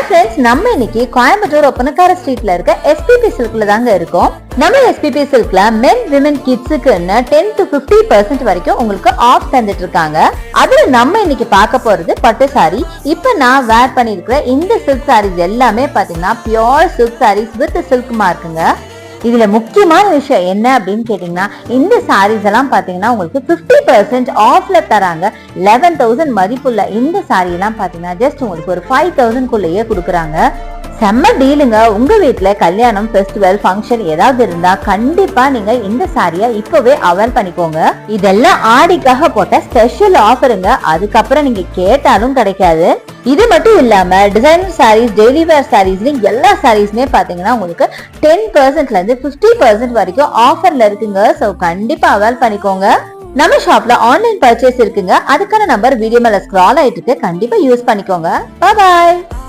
Friends, நம்ம இன்னைக்கு கோயம்புத்தூர் ஒப்பனக்கார ஸ்ட்ரீட்ல இருக்க எஸ்பிபி சில்க்ல தாங்க இருக்கோம். நம்ம எஸ்பிபி சில்க்ல மென் விமன் கிட்ஸுக்குன்னு 10 to 50% வரைக்கும் உங்களுக்கு ஆஃப் தந்துட்டு இருக்காங்க. அதுல நம்ம இன்னைக்கு பார்க்க போறது பட்டு சாரி. இப்ப நான் வேர் பண்ணிருக்கிற இந்த சில்க் சாரீஸ் எல்லாமே பாத்தீங்கன்னா pure silk saris with silk மார்க்குங்க. இதுல முக்கியமான விஷயம் என்ன அப்படின்னு கேட்டீங்கன்னா, இந்த சாரீஸ் எல்லாம் பாத்தீங்கன்னா உங்களுக்கு 50% ஆஃப்ல தராங்க. 11,000 மதிப்புள்ள இந்த சாரி எல்லாம் பாத்தீங்கன்னா ஜஸ்ட் உங்களுக்கு ஒரு 5,000 குள்ளேயே கொடுக்குறாங்க. செம்ம டீலுங்க. உங்க வீட்டுல கல்யாணம், ஃபெஸ்டிவல், ஃபங்க்ஷன் ஏதாவது இருந்தா கண்டிப்பா நீங்க இந்த சாரியை இப்பவே அவைல் பண்ணிக்கோங்க. இதெல்லாம் ஆடிக்காக போட்ட ஸ்பெஷல் ஆஃபருங்க. அதுக்கப்புறம் நீங்க கேட்டாலும் கிடைக்காது. இது மட்டும் இல்லாம டிசைனர் சாரீஸ், டெய்லி வேர் சாரீஸ்ல எல்லா சாரீஸ்மே பாத்தீங்கன்னா உங்களுக்கு 10%ல இருந்து 50% வரைக்கும் ஆஃபர்ல இருக்குங்க. சோ கண்டிப்பா அவைல் பண்ணிக்கோங்க. நம்ம ஷாப்ல ஆன்லைன் பர்ச்சேஸ் இருக்குங்க. அதுக்கான நம்பர் வீடியோ மேல ஸ்க்ரால் ஆயிட்டு இருக்கு. கண்டிப்பா யூஸ் பண்ணிக்கோங்க. பாய்.